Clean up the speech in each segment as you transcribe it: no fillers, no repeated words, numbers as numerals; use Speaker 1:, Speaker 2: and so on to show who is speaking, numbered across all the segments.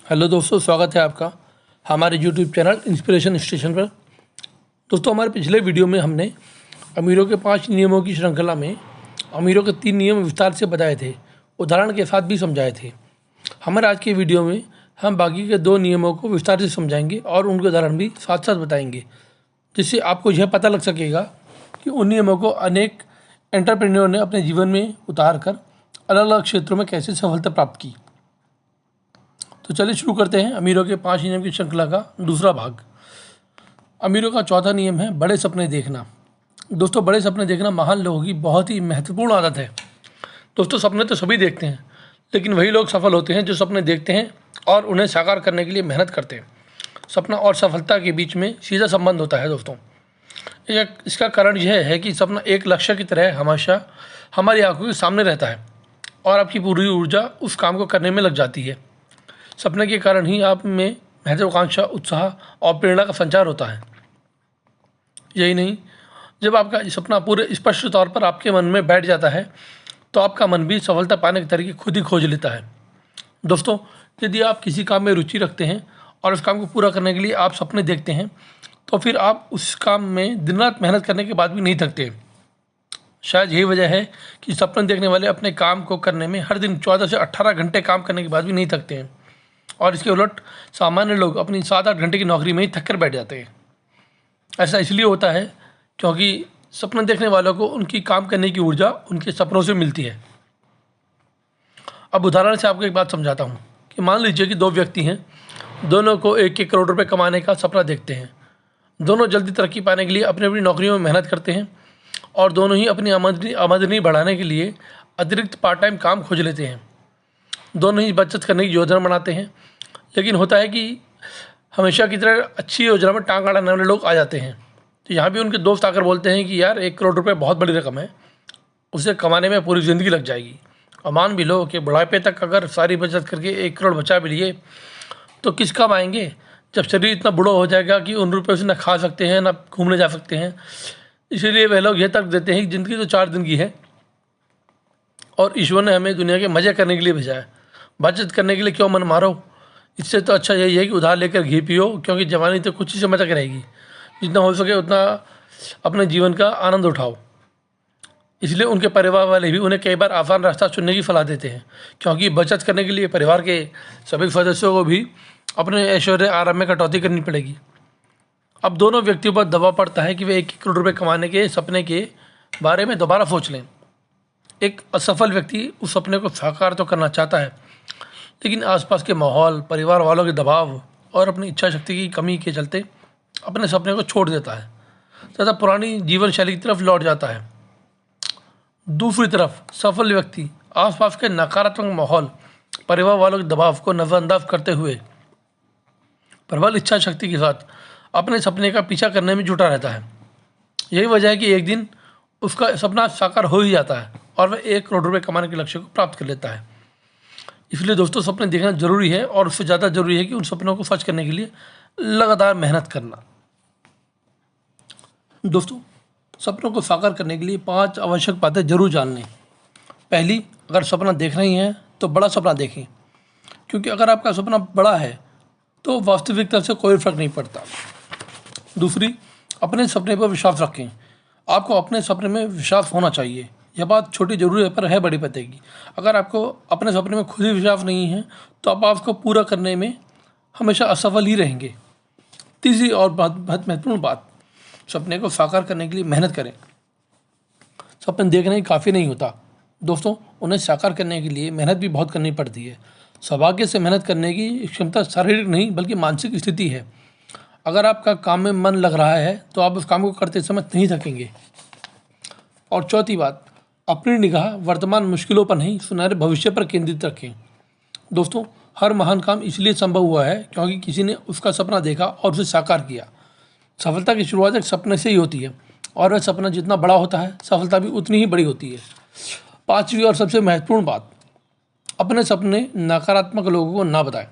Speaker 1: Hello दोस्तों, स्वागत है आपका हमारे यूट्यूब चैनल इंस्पिरेशन स्टेशन पर। दोस्तों, हमारे पिछले वीडियो में हमने अमीरों के 5 नियमों की श्रृंखला में अमीरों के 3 नियम विस्तार से बताए थे, उदाहरण के साथ भी समझाए थे। हमारे आज के वीडियो में हम बाकी के 2 नियमों को विस्तार से समझाएंगे और उनके उदाहरण भी साथ साथ बताएंगे, जिससे आपको यह पता लग सकेगा कि उन नियमों को अनेक एंटरप्रेन्योर ने अपने जीवन में उतार कर अलग अलग क्षेत्रों में कैसे सफलता प्राप्त की। तो चलिए शुरू करते हैं अमीरों के 5 नियम की श्रृंखला का दूसरा भाग। अमीरों का चौथा नियम है बड़े सपने देखना। दोस्तों, बड़े सपने देखना महान लोगों की बहुत ही महत्वपूर्ण आदत है। दोस्तों, सपने तो सभी देखते हैं, लेकिन वही लोग सफल होते हैं जो सपने देखते हैं और उन्हें साकार करने के लिए मेहनत करते हैं। सपना और सफलता के बीच में सीधा संबंध होता है। दोस्तों, इसका कारण यह है कि सपना एक लक्ष्य की तरह हमेशा हमारी आंखों के सामने रहता है और आपकी पूरी ऊर्जा उस काम को करने में लग जाती है। सपने के कारण ही आप में महत्वाकांक्षा, उत्साह और प्रेरणा का संचार होता है। यही नहीं, जब आपका सपना पूरे स्पष्ट तौर पर आपके मन में बैठ जाता है तो आपका मन भी सफलता पाने के तरीके खुद ही खोज लेता है। दोस्तों, यदि आप किसी काम में रुचि रखते हैं और उस काम को पूरा करने के लिए आप सपने देखते हैं तो फिर आप उस काम में दिन रात मेहनत करने के बाद भी नहीं थकते। शायद यही वजह है कि सपने देखने वाले अपने काम को करने में हर दिन 14 से 18 घंटे काम करने के बाद भी नहीं थकते हैं, और इसके उलट सामान्य लोग अपनी 7-8 घंटे की नौकरी में ही थक कर बैठ जाते हैं। ऐसा इसलिए होता है क्योंकि सपने देखने वालों को उनकी काम करने की ऊर्जा उनके सपनों से मिलती है। अब उदाहरण से आपको एक बात समझाता हूँ कि मान लीजिए कि 2 व्यक्ति हैं, दोनों को 1-1 करोड़ रुपए कमाने का सपना देखते हैं। दोनों जल्दी तरक्की पाने के लिए अपनी अपनी नौकरियों में मेहनत करते हैं और दोनों ही अपनी आमदनी बढ़ाने के लिए अतिरिक्त पार्ट टाइम काम खोज लेते हैं। दोनों ही बचत करने की योजना बनाते हैं, लेकिन होता है कि हमेशा की तरह अच्छी योजना में टांग अड़ाने वाले लोग आ जाते हैं। तो यहाँ भी उनके दोस्त आकर बोलते हैं कि यार 1 करोड़ रुपए बहुत बड़ी रकम है, उसे कमाने में पूरी ज़िंदगी लग जाएगी। और मान भी लो कि बुढ़ापे तक अगर सारी बचत करके 1 करोड़ बचा भी लिए तो किस काम आएंगे, जब शरीर इतना बूढ़ा हो जाएगा कि उन रुपये से ना खा सकते हैं ना घूमने जा सकते हैं। इसीलिए वह लोग यह तर्क देते हैं कि ज़िंदगी तो 4 दिन की है और ईश्वर ने हमें दुनिया के मज़े करने के लिए भेजा है, बचत करने के लिए क्यों मन मारो। इससे तो अच्छा यही है कि उधार लेकर घी पियो, क्योंकि जवानी तो कुछ ही समय तक रहेगी। जितना हो सके उतना अपने जीवन का आनंद उठाओ। इसलिए उनके परिवार वाले भी उन्हें कई बार आसान रास्ता चुनने की सलाह देते हैं, क्योंकि बचत करने के लिए परिवार के सभी सदस्यों को भी अपने ऐश्वर्य आराम में कटौती करनी पड़ेगी। अब दोनों व्यक्तियों पर दबाव पड़ता है कि वे 1 करोड़ रुपये कमाने के सपने के बारे में दोबारा सोच लें। एक असफल व्यक्ति उस सपने को साकार तो करना चाहता है, लेकिन आसपास के माहौल, परिवार वालों के दबाव और अपनी इच्छा शक्ति की कमी के चलते अपने सपने को छोड़ देता है तथा पुरानी जीवन शैली की तरफ लौट जाता है। दूसरी तरफ सफल व्यक्ति आसपास के नकारात्मक माहौल, परिवार वालों के दबाव को नज़रअंदाज करते हुए प्रबल इच्छा शक्ति के साथ अपने सपने का पीछा करने में जुटा रहता है। यही वजह है कि एक दिन उसका सपना साकार हो ही जाता है और वह 1 करोड़ रुपये कमाने के लक्ष्य को प्राप्त कर लेता है। इसलिए दोस्तों, सपने देखना जरूरी है और उससे ज़्यादा जरूरी है कि उन सपनों को सच करने के लिए लगातार मेहनत करना। दोस्तों, सपनों को साकार करने के लिए 5 आवश्यक बातें जरूर जान लें। पहली, अगर सपना देखना ही है तो बड़ा सपना देखें, क्योंकि अगर आपका सपना बड़ा है तो वास्तविकता से कोई फर्क नहीं पड़ता। दूसरी, अपने सपने पर विश्वास रखें। आपको अपने सपने में विश्वास होना चाहिए। यह बात छोटी जरूर है पर है बड़ी पते की। अगर आपको अपने सपने में खुद ही विश्वास नहीं है तो आप उसको पूरा करने में हमेशा असफल ही रहेंगे। तीसरी और बहुत महत्वपूर्ण बात, सपने को साकार करने के लिए मेहनत करें। सपने देखना ही काफ़ी नहीं होता दोस्तों, उन्हें साकार करने के लिए मेहनत भी बहुत करनी पड़ती है। सौभाग्य से मेहनत करने की क्षमता शारीरिक नहीं बल्कि मानसिक स्थिति है। अगर आपका काम में मन लग रहा है तो आप उस काम को करते समय नहीं थकेंगे। और चौथी बात, अपनी निगाह वर्तमान मुश्किलों पर नहीं, सुनहरे भविष्य पर केंद्रित रखें। दोस्तों, हर महान काम इसलिए संभव हुआ है क्योंकि किसी ने उसका सपना देखा और उसे साकार किया। सफलता की शुरुआत एक सपने से ही होती है और वह सपना जितना बड़ा होता है सफलता भी उतनी ही बड़ी होती है। 5वीं और सबसे महत्वपूर्ण बात, अपने सपने नकारात्मक लोगों को ना बताएं।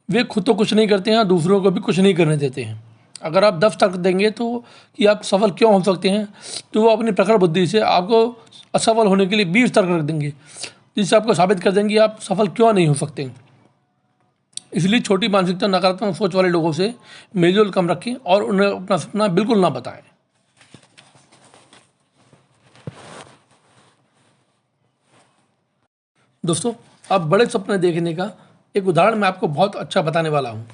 Speaker 1: वे खुद तो कुछ नहीं करते हैं, दूसरों को भी कुछ नहीं करने देते हैं। अगर आप 10 तर्क देंगे तो कि आप सफल क्यों हो सकते हैं, तो वो अपनी प्रखर बुद्धि से आपको असफल होने के लिए 20 तर्क रख देंगे, जिससे आपको साबित कर देंगे कि आप सफल क्यों नहीं हो सकते। इसलिए छोटी मानसिकता, नकारात्मक सोच वाले लोगों से मेलजोल कम रखें और उन्हें अपना सपना बिल्कुल ना बताएं। दोस्तों, अब बड़े सपने देखने का एक उदाहरण मैं आपको बहुत अच्छा बताने वाला हूँ।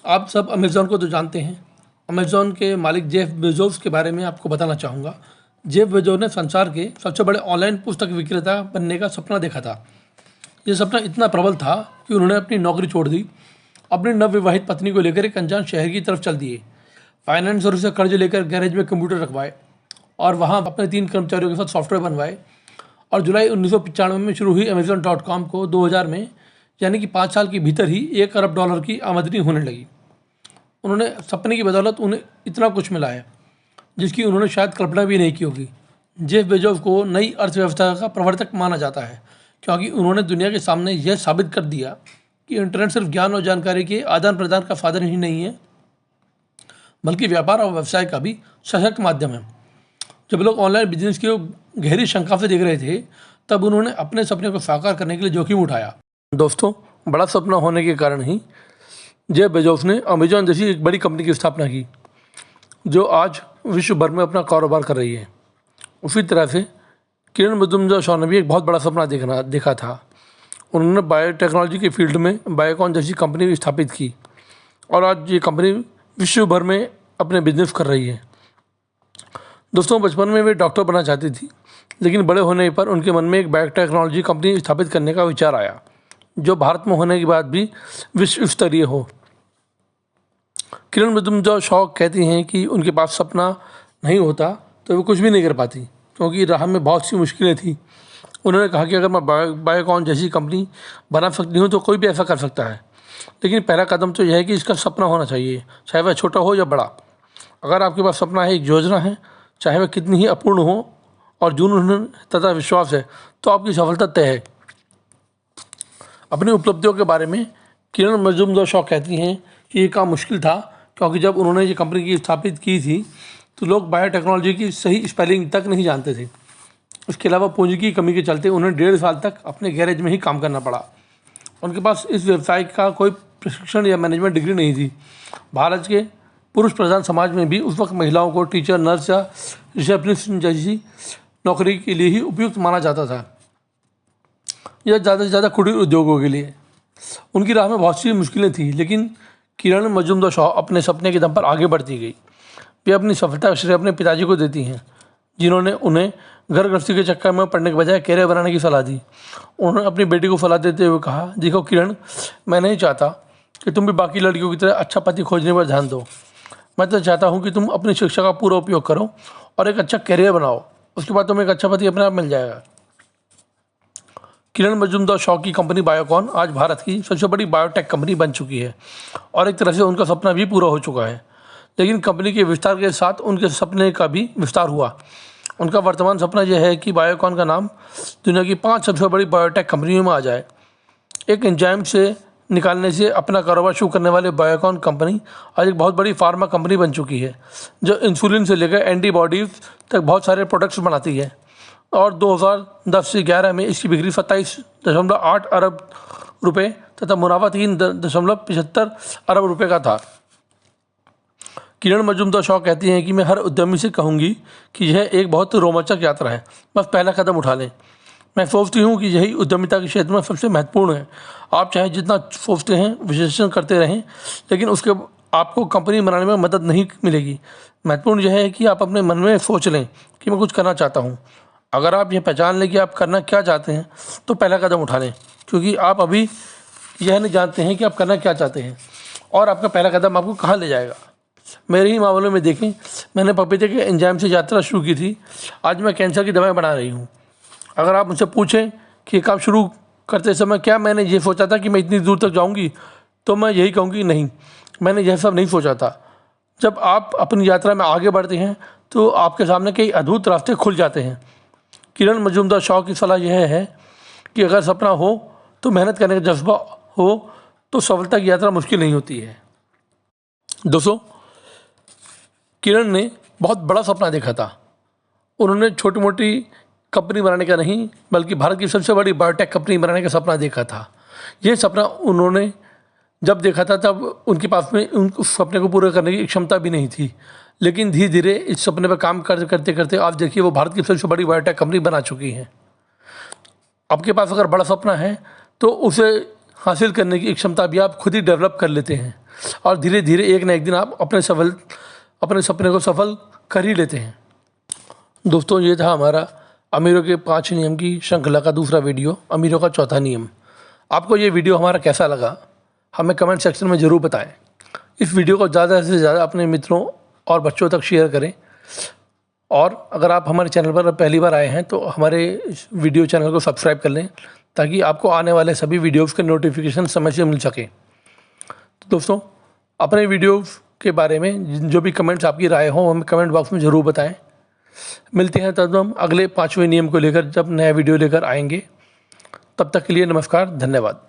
Speaker 1: आप सब अमेज़ॉन को तो जानते हैं। अमेज़ॉन के मालिक जेफ बेजोस के बारे में आपको बताना चाहूँगा। जेफ बेजोस ने संसार के सबसे बड़े ऑनलाइन पुस्तक विक्रेता बनने का सपना देखा था। ये सपना इतना प्रबल था कि उन्होंने अपनी नौकरी छोड़ दी, अपनी नवविवाहित पत्नी को लेकर एक अनजान शहर की तरफ चल दिए, फाइनेंसर से कर्ज लेकर गैरेज में कंप्यूटर रखवाए और वहाँ अपने 3 कर्मचारियों के साथ सॉफ्टवेयर बनवाए। और जुलाई 1995 में शुरू हुई Amazon.com को 2000 में, यानी कि 5 साल के भीतर ही $1 अरब की आमदनी होने लगी। उन्होंने सपने की बदौलत उन्हें इतना कुछ मिला है जिसकी उन्होंने शायद कल्पना भी नहीं की होगी। जेफ बेजोस को नई अर्थव्यवस्था का प्रवर्तक माना जाता है क्योंकि उन्होंने दुनिया के सामने यह साबित कर दिया कि इंटरनेट सिर्फ ज्ञान और जानकारी के आदान प्रदान का साधन ही नहीं है, बल्कि व्यापार और व्यवसाय का भी सशक्त माध्यम है। जब लोग ऑनलाइन बिजनेस की गहरी शंका से देख रहे थे, तब उन्होंने अपने सपने को साकार करने के लिए जोखिम उठाया। दोस्तों, बड़ा सपना होने के कारण ही जेफ बेजोस ने अमेजॉन जैसी एक बड़ी कंपनी की स्थापना की, जो आज विश्व भर में अपना कारोबार कर रही है। उसी तरह से किरण मजुमदार ने भी एक बहुत बड़ा सपना देखा था। उन्होंने बायोटेक्नोलॉजी के फील्ड में बायोकॉन जैसी कंपनी स्थापित की और आज ये कंपनी विश्व भर में अपने बिजनेस कर रही है। दोस्तों, बचपन में वे डॉक्टर बनना चाहती थी, लेकिन बड़े होने पर उनके मन में एक बायोटेक्नोलॉजी कंपनी स्थापित करने का विचार आया, जो भारत में होने के बाद भी विश्व स्तरीय हो। किरण मजुमदार कहती हैं कि उनके पास सपना नहीं होता तो वे कुछ भी नहीं कर पाती, क्योंकि राह में बहुत सी मुश्किलें थी। उन्होंने कहा कि अगर मैं बायोकॉन जैसी कंपनी बना सकती हूँ तो कोई भी ऐसा कर सकता है, लेकिन पहला कदम तो यह है कि इसका सपना होना चाहिए, चाहे वह छोटा हो या बड़ा। अगर आपके पास सपना है, एक योजना है, चाहे वह कितनी ही अपूर्ण हो, और जुनून तथा विश्वास है, तो आपकी सफलता तय है। अपनी उपलब्धियों के बारे में किरण मजुमदार कहती हैं कि ये काम मुश्किल था, क्योंकि जब उन्होंने ये कंपनी की स्थापित की थी तो लोग बायोटेक्नोलॉजी की सही स्पेलिंग तक नहीं जानते थे। इसके अलावा पूंजी की कमी के चलते उन्हें 1.5 साल तक अपने गैरेज में ही काम करना पड़ा। उनके पास इस व्यवसाय का कोई प्रशिक्षण या मैनेजमेंट डिग्री नहीं थी। भारत के पुरुष प्रधान समाज में भी उस वक्त महिलाओं को टीचर, नर्स या रिसेप्शनिस्ट जैसी नौकरी के लिए ही उपयुक्त माना जाता था, या ज़्यादा से ज़्यादा कुटीर उद्योगों के लिए। उनकी राह में बहुत सी मुश्किलें थी, लेकिन किरण मजुमदार अपने सपने के दम पर आगे बढ़ती गई। वे अपनी सफलता का श्रेय अपने पिताजी को देती हैं, जिन्होंने उन्हें घर गृहस्थी के चक्कर में पढ़ने के बजाय कैरियर बनाने की सलाह दी। उन्होंने अपनी बेटी को सलाह देते हुए कहा, देखो किरण, मैं नहीं चाहता कि तुम भी बाकी लड़कियों की तरह अच्छा पति खोजने पर ध्यान दो। मैं तो चाहता हूँ कि तुम अपनी शिक्षा का पूरा उपयोग करो और एक अच्छा कैरियर बनाओ। उसके बाद तुम्हें एक अच्छा पति अपने आप मिल जाएगा। किरण मजुमदार की कंपनी बायोकॉन आज भारत की सबसे बड़ी बायोटेक कंपनी बन चुकी है और एक तरह से उनका सपना भी पूरा हो चुका है। लेकिन कंपनी के विस्तार के साथ उनके सपने का भी विस्तार हुआ। उनका वर्तमान सपना यह है कि बायोकॉन का नाम दुनिया की 5 सबसे बड़ी बायोटेक कंपनियों में आ जाए। एक एंजाइम से निकालने से अपना कारोबार शुरू करने वाले बायोकॉन कंपनी आज एक बहुत बड़ी फार्मा कंपनी बन चुकी है, जो इंसुलिन से लेकर एंटीबॉडीज तक बहुत सारे प्रोडक्ट्स बनाती है। और 2010 से 11 में इसकी बिक्री 27.8 अरब रुपये तथा मुनाफा 3.75 अरब रुपये का था। किरण मजुमदार कहती हैं कि मैं हर उद्यमी से कहूँगी कि यह एक बहुत रोमांचक यात्रा है, बस पहला कदम उठा लें। मैं सोचती हूँ कि यही उद्यमिता के क्षेत्र में सबसे महत्वपूर्ण है। आप चाहे जितना सोचते हैं, विश्लेषण करते रहें, लेकिन उसके आपको कंपनी बनाने में मदद नहीं मिलेगी। महत्वपूर्ण यह है कि आप अपने मन में सोच लें कि मैं कुछ करना चाहता हूँ। अगर आप यह पहचान लें कि आप करना क्या चाहते हैं, तो पहला कदम उठा लें, क्योंकि आप अभी यह नहीं जानते हैं कि आप करना क्या चाहते हैं और आपका पहला कदम आपको कहाँ ले जाएगा। मेरे ही मामले में देखें, मैंने पपीते के एंजाइम से यात्रा शुरू की थी, आज मैं कैंसर की दवाएं बना रही हूँ। अगर आप मुझसे पूछें कि काम शुरू करते समय क्या मैंने ये सोचा था कि मैं इतनी दूर तक जाऊँगी, तो मैं यही कहूँगी नहीं, मैंने यह सब नहीं सोचा था। जब आप अपनी यात्रा में आगे बढ़ते हैं तो आपके सामने कई अद्भुत रास्ते खुल जाते हैं। किरण मजुमदार की सलाह यह है कि अगर सपना हो तो मेहनत करने का जज्बा हो तो सफलता की यात्रा मुश्किल नहीं होती है। दोस्तों, किरण ने बहुत बड़ा सपना देखा था। उन्होंने छोटी मोटी कंपनी बनाने का नहीं, बल्कि भारत की सबसे बड़ी बायोटेक कंपनी बनाने का सपना देखा था। ये सपना उन्होंने जब देखा था तब उनके पास में उस सपने को पूरा करने की क्षमता भी नहीं थी, लेकिन धीरे धीरे इस सपने पर काम करते करते आप देखिए वो भारत की सबसे बड़ी बायोटेक कंपनी बना चुकी हैं। आपके पास अगर बड़ा सपना है तो उसे हासिल करने की क्षमता भी आप खुद ही डेवलप कर लेते हैं और धीरे धीरे एक ना एक दिन आप अपने सपने को सफल कर ही लेते हैं। दोस्तों, ये था हमारा अमीरों के 5 नियम की श्रृंखला का दूसरा वीडियो, अमीरों का चौथा नियम। आपको ये वीडियो हमारा कैसा लगा हमें कमेंट सेक्शन में ज़रूर बताएं। इस वीडियो को ज़्यादा से ज़्यादा अपने मित्रों और बच्चों तक शेयर करें। और अगर आप हमारे चैनल पर पहली बार आए हैं तो हमारे वीडियो चैनल को सब्सक्राइब कर लें ताकि आपको आने वाले सभी वीडियोज़ के नोटिफिकेशन समय से मिल सके। तो दोस्तों, अपने वीडियोज़ के बारे में जो भी कमेंट्स आपकी राय हो हमें कमेंट बॉक्स में ज़रूर बताएं। मिलते हैं तब हम अगले 5वें नियम को लेकर जब नया वीडियो लेकर आएंगे। तब तक के लिए नमस्कार, धन्यवाद।